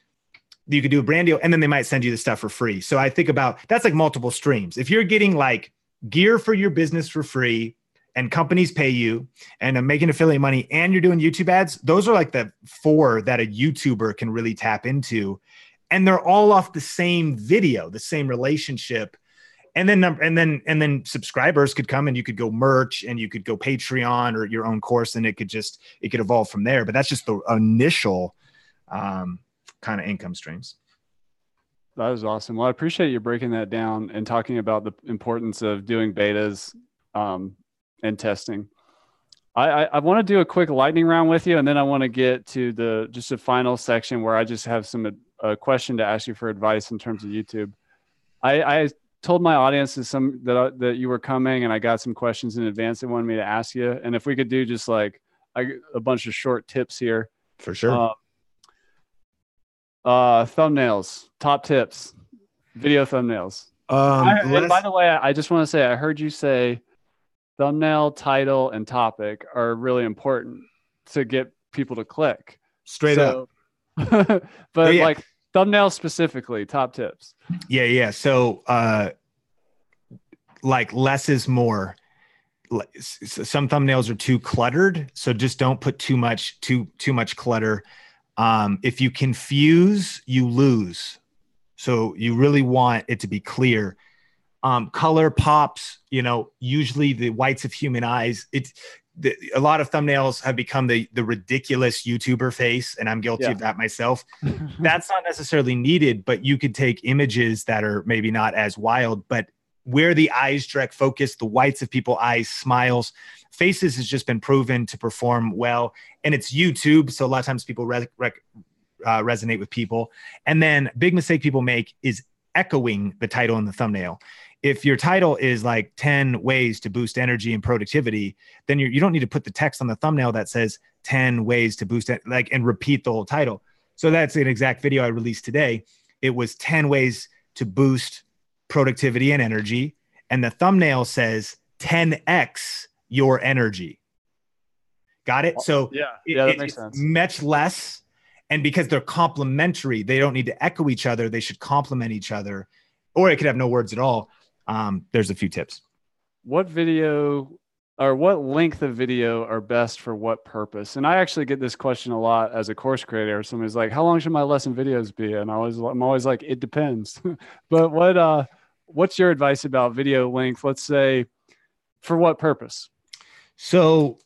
you could do a brand deal and then they might send you the stuff for free. So I think about, that's like multiple streams. If you're getting like gear for your business for free and companies pay you and making affiliate money and you're doing YouTube ads, those are like the 4 that a YouTuber can really tap into. And they're all off the same video, the same relationship. And then subscribers could come and you could go merch and you could go Patreon or your own course and it could evolve from there. But that's just the initial kind of income streams. That was awesome. Well, I appreciate you breaking that down and talking about the importance of doing betas and testing. I want to do a quick lightning round with you, and then I want to get to just a final section where I just have a question to ask you for advice in terms of YouTube. I told my audience that you were coming, and I got some questions in advance they wanted me to ask you. And if we could do just like a bunch of short tips here. For sure. Thumbnails, top tips, video thumbnails. And by the way, I just want to say, I heard you say thumbnail, title, and topic are really important to get people to click. Straight up. But like thumbnail specifically, top tips. Yeah. So like less is more. Some thumbnails are too cluttered. So just don't put too much clutter. If you confuse, you lose. So you really want it to be clear. Color pops, usually the whites of human eyes. A lot of thumbnails have become the ridiculous YouTuber face, and I'm guilty of that myself. That's not necessarily needed, but you could take images that are maybe not as wild, but where the eyes direct focus, the whites of people's eyes, smiles, faces has just been proven to perform well. And it's YouTube, so a lot of times people resonate with people. And then big mistake people make is echoing the title in the thumbnail. If your title is like 10 ways to boost energy and productivity, then you don't need to put the text on the thumbnail that says 10 ways to boost and repeat the whole title. So that's an exact video I released today. It was 10 ways to boost productivity and energy. And the thumbnail says 10x your energy. Got it? So that makes sense. Much less. And because they're complementary, they don't need to echo each other. They should complement each other, or it could have no words at all. There's a few tips. What video or what length of video are best for what purpose? And I actually get this question a lot as a course creator. Somebody's like, how long should my lesson videos be? And I'm always like, it depends. But what's your advice about video length? Let's say for what purpose? So,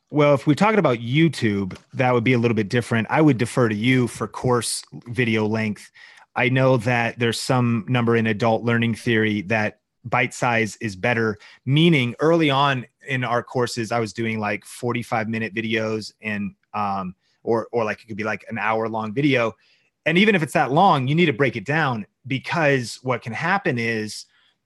well, if we're talking about YouTube, that would be a little bit different. I would defer to you for course video length. I know that there's some number in adult learning theory that bite size is better, meaning early on in our courses, I was doing like 45-minute videos and, or like it could be like an hour-long video. And even if it's that long, you need to break it down, because what can happen is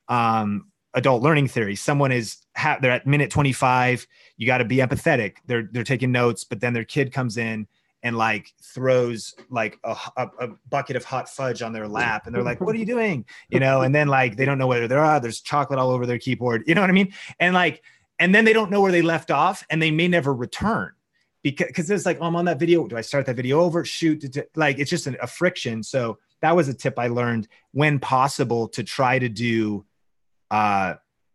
adult learning theory. Someone they're at minute 25. You got to be empathetic. They're taking notes, but then their kid comes in and like throws like a bucket of hot fudge on their lap. And they're like, what are you doing? And then like, they don't know whether there's chocolate all over their keyboard. You know what I mean? And then they don't know where they left off, and they may never return because it's like, oh, I'm on that video. Do I start that video over? Shoot. Like, it's just a friction. So that was a tip I learned when possible, to try to do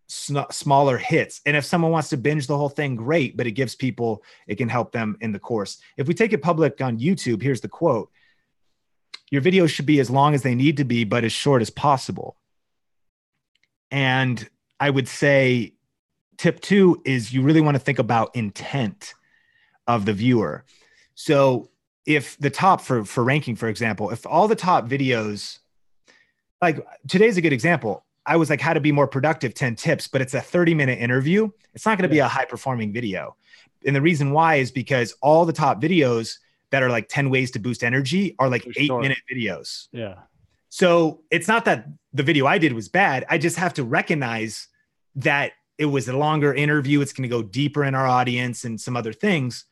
smaller hits. And if someone wants to binge the whole thing, great, but it can help them in the course. If we take it public on YouTube, here's the quote: your videos should be as long as they need to be, but as short as possible. And I would say tip 2 is you really want to think about intent of the viewer. So if the top for ranking, for example, if all the top videos, like today's a good example. I was like, how to be more productive, 10 tips, but it's a 30-minute interview. It's not going to be a high performing video. And the reason why is because all the top videos that are like 10 ways to boost energy are like For 8-minute videos. Yeah. So it's not that the video I did was bad. I just have to recognize that it was a longer interview. It's going to go deeper in our audience and some other things.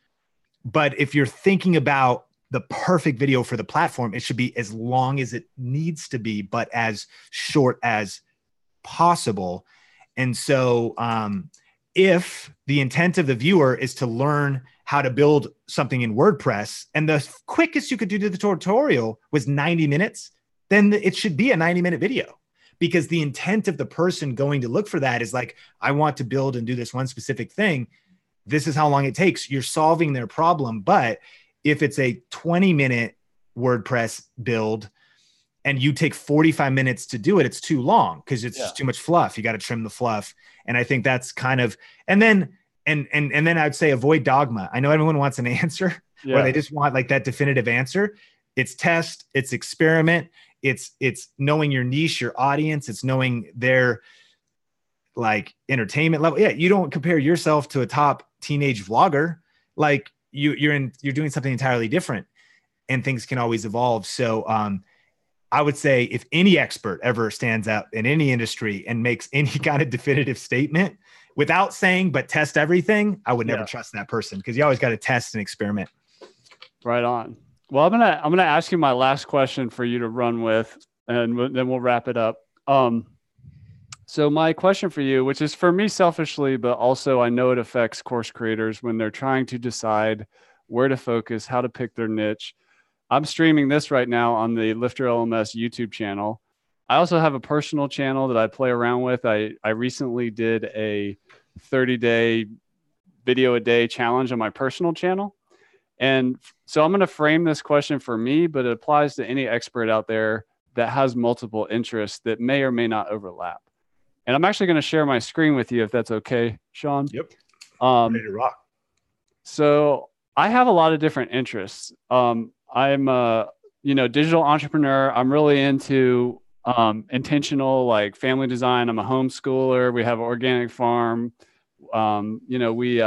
But if you're thinking about the perfect video for the platform, it should be as long as it needs to be, but as short as possible. And so if the intent of the viewer is to learn how to build something in WordPress, and the quickest you could do the tutorial was 90 minutes, then it should be a 90-minute video, because the intent of the person going to look for that is like, I want to build and do this one specific thing. This is how long it takes. You're solving their problem. But if it's a 20-minute WordPress build and you take 45 minutes to do it, it's too long because it's just too much fluff. You got to trim the fluff. And I think that's kind of, and then I'd say avoid dogma. I know everyone wants an answer or they just want like that definitive answer. It's test, it's experiment. It's knowing your niche, your audience. It's knowing their like entertainment level. Yeah. You don't compare yourself to a top teenage vlogger. Like you're doing something entirely different, and things can always evolve. So, I would say if any expert ever stands up in any industry and makes any kind of definitive statement without saying, but test everything, I would never trust that person, because you always got to test and experiment. Right on. Well, I'm gonna ask you my last question for you to run with, and then we'll wrap it up. So my question for you, which is for me selfishly, but also I know it affects course creators when they're trying to decide where to focus, how to pick their niche. I'm streaming this right now on the LifterLMS YouTube channel. I also have a personal channel that I play around with. I recently did a 30-day video a day challenge on my personal channel. And so I'm going to frame this question for me, but it applies to any expert out there that has multiple interests that may or may not overlap. And I'm actually going to share my screen with you if that's okay, Sean. Yep. Ready to rock. So I have a lot of different interests. I'm a digital entrepreneur. I'm really into intentional like family design. I'm a homeschooler. We have an organic farm. We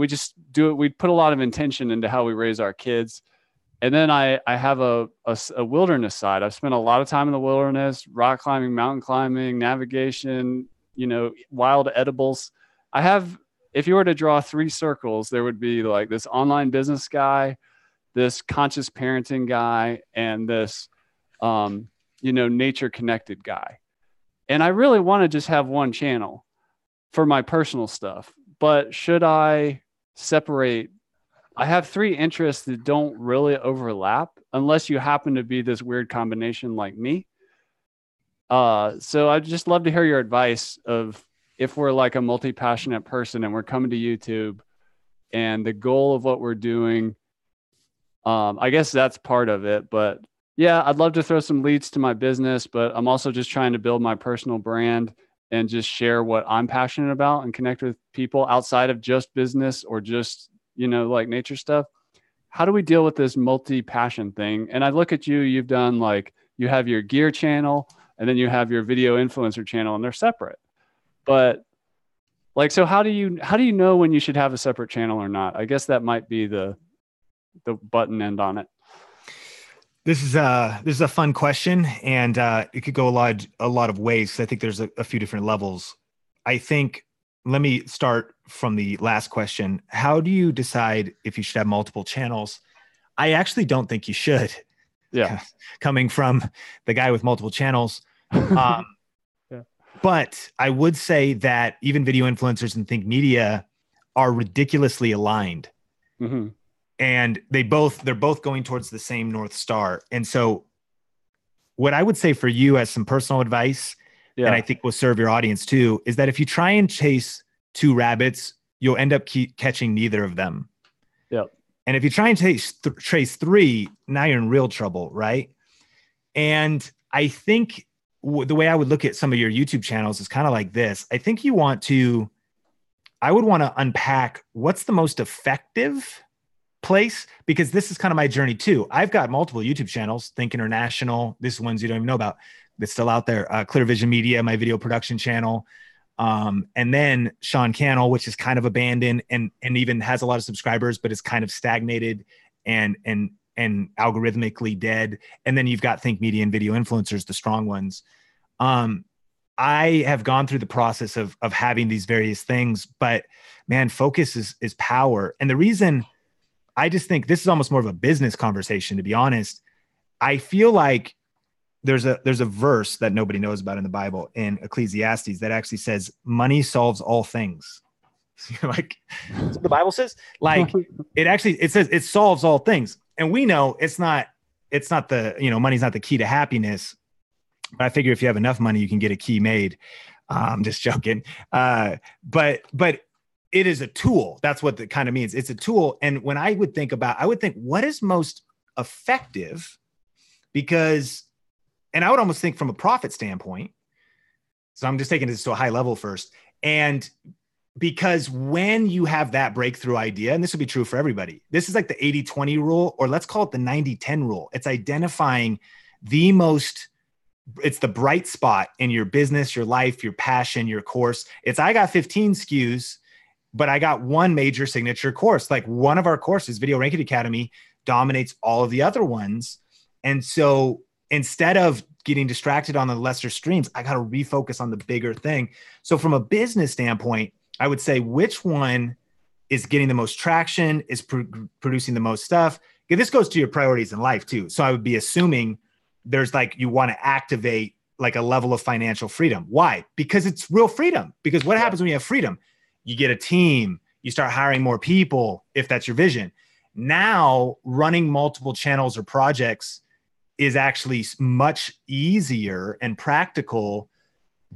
just do it. We put a lot of intention into how we raise our kids. And then I have a wilderness side. I've spent a lot of time in the wilderness, rock climbing, mountain climbing, navigation, wild edibles. If you were to draw 3 circles, there would be like this online business guy, this conscious parenting guy, and this, nature connected guy. And I really want to just have one channel for my personal stuff, but should I separate? I have 3 interests that don't really overlap unless you happen to be this weird combination like me. So I'd just love to hear your advice of if we're like a multi-passionate person and we're coming to YouTube and the goal of what we're doing, I guess that's part of it. But yeah, I'd love to throw some leads to my business, but I'm also just trying to build my personal brand and just share what I'm passionate about and connect with people outside of just business or just, like nature stuff. How do we deal with this multi-passion thing? And I look at you've done like, you have your gear channel and then you have your video influencer channel, and they're separate. But like, so how do you know when you should have a separate channel or not? I guess that might be the button end on it. This is a fun question, and it could go a lot of ways. I think there's a few different levels. I think, let me start from the last question. How do you decide if you should have multiple channels? I actually don't think you should. Yeah. Coming from the guy with multiple channels. But I would say that even video influencers and Think Media are ridiculously aligned. Mm-hmm. And they're both going towards the same North Star. And so what I would say for you as some personal advice, and I think will serve your audience too, is that if you try and chase 2 rabbits, you'll end up catching neither of them. Yep. And if you try and trace 3, now you're in real trouble, right? And I think the way I would look at some of your YouTube channels is kind of like this. I think I would want to unpack what's the most effective place, because this is kind of my journey too. I've got multiple YouTube channels, Think International. This is ones you don't even know about. That's still out there. Clear Vision Media, my video production channel. And then Sean Cannell, which is kind of abandoned and even has a lot of subscribers, but is kind of stagnated and algorithmically dead. And then you've got Think Media and Video Influencers, the strong ones. I have gone through the process of having these various things, but man, focus is power. And the reason I just think this is almost more of a business conversation, to be honest. I feel like there's a verse that nobody knows about in the Bible in Ecclesiastes that actually says money solves all things. Like, that's what the Bible says. Like, it says it solves all things. And we know it's not the, money's not the key to happiness. But I figure if you have enough money, you can get a key made. I'm just joking. But it is a tool. That's what it kind of means. It's a tool. And when I would think what is most effective, because, and I would almost think from a profit standpoint. So I'm just taking this to a high level first. And because when you have that breakthrough idea, and this will be true for everybody, this is like the 80-20 rule, or let's call it the 90-10 rule. It's identifying it's the bright spot in your business, your life, your passion, your course. I got 15 SKUs, but I got one major signature course. Like, one of our courses, Video Ranking Academy, dominates all of the other ones. And so instead of getting distracted on the lesser streams, I got to refocus on the bigger thing. So from a business standpoint, I would say, which one is getting the most traction, is producing the most stuff? Okay, this goes to your priorities in life too. So I would be assuming there's you want to activate like a level of financial freedom. Why? Because it's real freedom. Because what happens when you have freedom? You get a team, you start hiring more people, if that's your vision. Now, running multiple channels or projects is actually much easier and practical,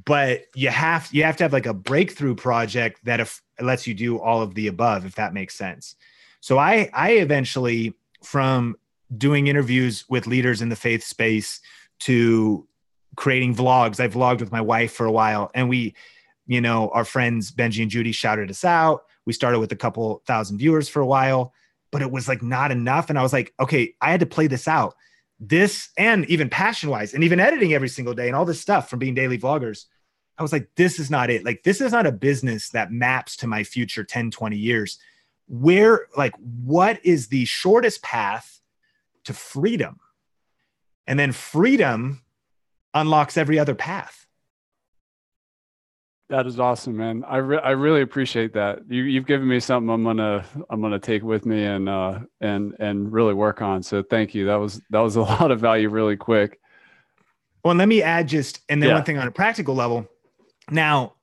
but you have to have like a breakthrough project that lets you do all of the above, if that makes sense. So I eventually, from doing interviews with leaders in the faith space to creating vlogs, I vlogged with my wife for a while, and we, our friends Benji and Judy shouted us out. We started with a couple thousand viewers for a while, but it was like not enough. And I was like, okay, I had to play this out. This, and even passion wise, and even editing every single day and all this stuff from being daily vloggers, I was like, this is not it. Like, this is not a business that maps to my future 10, 20 years. What is the shortest path to freedom? And then freedom unlocks every other path. That is awesome, man. I really appreciate that. You've given me something I'm gonna take with me and really work on. So thank you. That was a lot of value really quick. Well, and let me add one thing on a practical level. Now,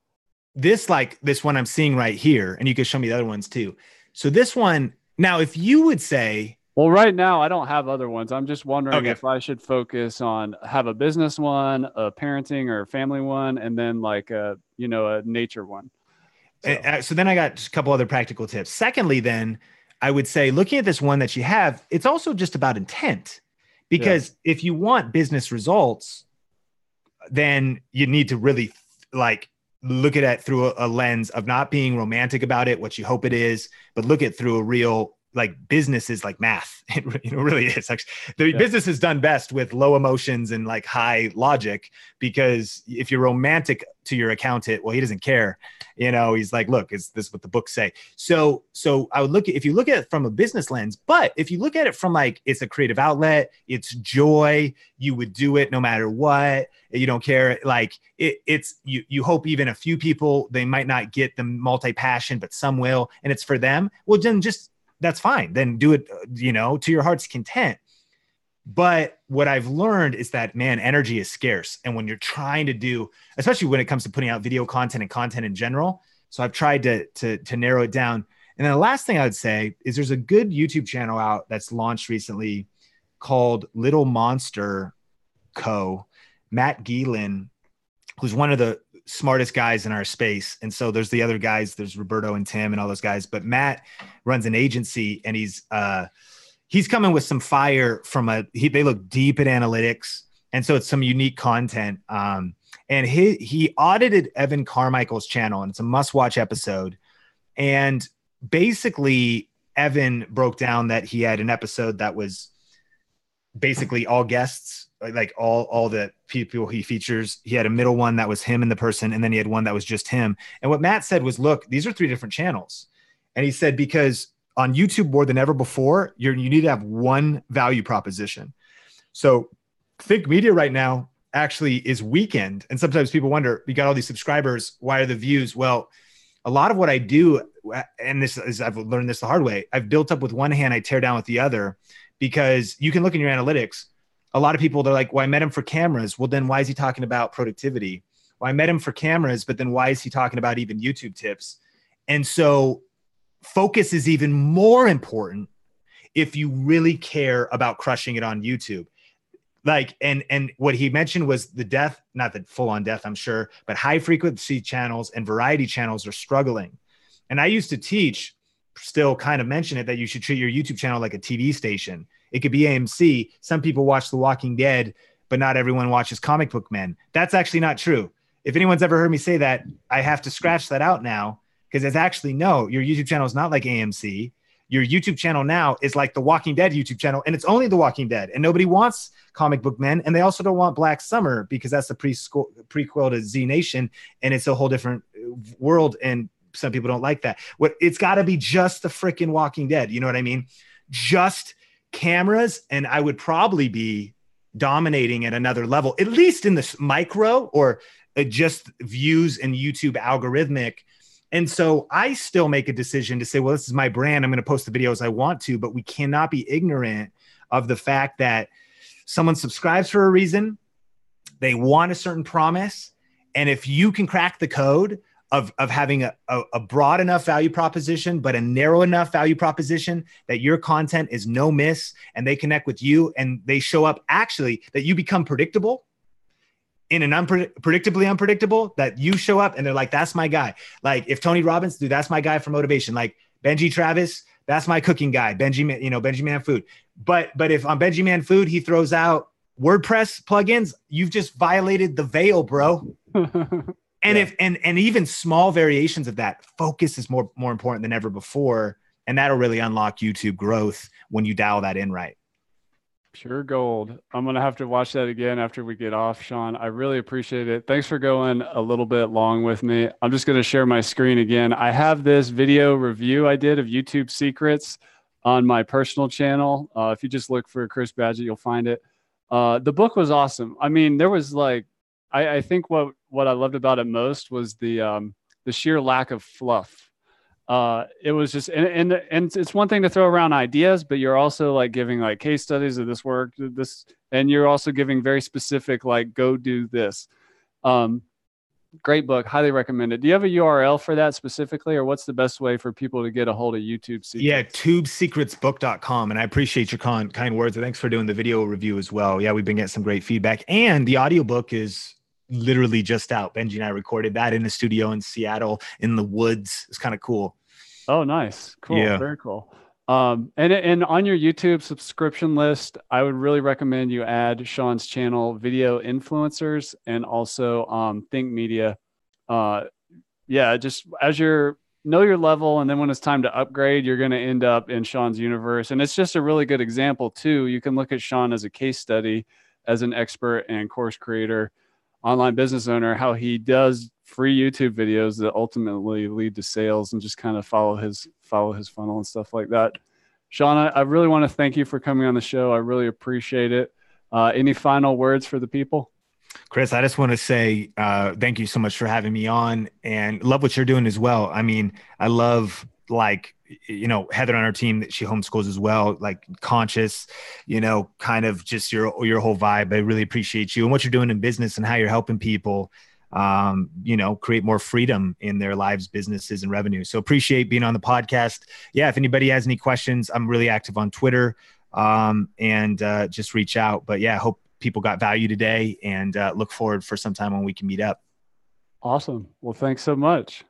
this one I'm seeing right here, and you can show me the other ones too. So this one, now, if you would say, well, right now I don't have other ones. I'm just wondering if I should focus on have a business one, a parenting or family one, and then a nature one. So then I got a couple other practical tips. Secondly, then I would say, looking at this one that you have, it's also just about intent, because if you want business results, then you need to really look at it through a lens of not being romantic about it, what you hope it is, but look at it through a real, business is like math. It really is. Actually, business is done best with low emotions and high logic, because if you're romantic to your accountant, well, he doesn't care. He's like, look, is this what the books say? So I would if you look at it from a business lens, but if you look at it from it's a creative outlet, it's joy, you would do it no matter what. You don't care. You hope even a few people, they might not get the multi-passion, but some will, and it's for them. Well, then that's fine. Then do it, to your heart's content. But what I've learned is that, man, energy is scarce. And when you're trying to do, especially when it comes to putting out video content and content in general. So I've tried to narrow it down. And then the last thing I would say is there's a good YouTube channel out that's launched recently called Little Monster Co. Matt Geelan, who's one of the smartest guys in our space. And so there's the other guys, there's Roberto and Tim and all those guys, but Matt runs an agency, and he's coming with some fire they look deep at analytics. And so it's some unique content. And he audited Evan Carmichael's channel, and it's a must-watch episode. And basically Evan broke down that he had an episode that was basically all guests like all the people he features. He had a middle one that was him and the person, and then he had one that was just him. And what Matt said was, look, these are 3 different channels. And he said, because on YouTube more than ever before, you need to have one value proposition. So Think Media right now actually is weakened. And sometimes people wonder, we got all these subscribers, why are the views? Well, a lot of what I do, and this is, I've learned this the hard way, I've built up with one hand, I tear down with the other, because you can look in your analytics. A lot of people, they're like, well, I met him for cameras. Well, then why is he talking about productivity? Well, I met him for cameras, but then why is he talking about even YouTube tips? And so focus is even more important if you really care about crushing it on YouTube. Like, and what he mentioned was the death, not the full on death, I'm sure, but high frequency channels and variety channels are struggling. And I used to teach, still kind of mention it, that you should treat your YouTube channel like a TV station. It could be AMC. Some people watch The Walking Dead, but not everyone watches Comic Book Men. That's actually not true. If anyone's ever heard me say that, I have to scratch that out now, because it's actually, no, your YouTube channel is not like AMC. Your YouTube channel now is like the Walking Dead YouTube channel, and it's only The Walking Dead, and nobody wants Comic Book Men, and they also don't want Black Summer, because that's the prequel to Z Nation, and it's a whole different world, and some people don't like that. It's got to be just the freaking Walking Dead. You know what I mean? Just cameras, and I would probably be dominating at another level, at least in this micro, or just views and YouTube algorithmic. And so I still make a decision to say, well, this is my brand. I'm going to post the videos I want to, but we cannot be ignorant of the fact that someone subscribes for a reason. They want a certain promise. And if you can crack the code of having a broad enough value proposition, but a narrow enough value proposition that your content is no miss, and they connect with you, and they show up, actually, that you become predictable in an predictably unpredictable, that you show up and they're like, that's my guy. Like if Tony Robbins, dude, that's my guy for motivation. Like Benji Travis, that's my cooking guy. Benji Man Food. But if on Benji Man Food, he throws out WordPress plugins, you've just violated the veil, bro. And yeah. And even small variations of that, focus is more important than ever before. And that'll really unlock YouTube growth when you dial that in right. Pure gold. I'm going to have to watch that again after we get off, Sean. I really appreciate it. Thanks for going a little bit long with me. I'm just going to share my screen again. I have this video review I did of YouTube secrets on my personal channel. If you just look for Chris Badgett, you'll find it. The book was awesome. I mean, there was like, I think what I loved about it most was the sheer lack of fluff. It was just, and it's one thing to throw around ideas, but you're also like giving like case studies of this work, and you're also giving very specific, like, go do this. Great book. Highly recommended. Do you have a URL for that specifically, or what's the best way for people to get a hold of YouTube secrets? Yeah, tubesecretsbook.com. And I appreciate your kind words. And thanks for doing the video review as well. Yeah, we've been getting some great feedback, and the audiobook is literally just out. Benji and I recorded that in the studio in Seattle in the woods. It's kind of cool. Oh, nice. Cool. Yeah. Very cool. And on your YouTube subscription list, I would really recommend you add Sean's channel, Video Influencers, and also Think Media. Yeah, just as know your level, and then when it's time to upgrade, you're going to end up in Sean's universe. And it's just a really good example too. You can look at Sean as a case study, as an expert and course creator, online business owner, how he does free YouTube videos that ultimately lead to sales, and just kind of follow his funnel and stuff like that. Sean, I really want to thank you for coming on the show. I really appreciate it. Any final words for the people? Chris, I just want to say thank you so much for having me on, and love what you're doing as well. I mean, I love, like, Heather on our team, that she homeschools as well, like conscious, kind of just your whole vibe. I really appreciate you and what you're doing in business and how you're helping people, create more freedom in their lives, businesses, and revenue. So appreciate being on the podcast. Yeah. If anybody has any questions, I'm really active on Twitter, and just reach out. But yeah, hope people got value today, and look forward for some time when we can meet up. Awesome. Well, thanks so much.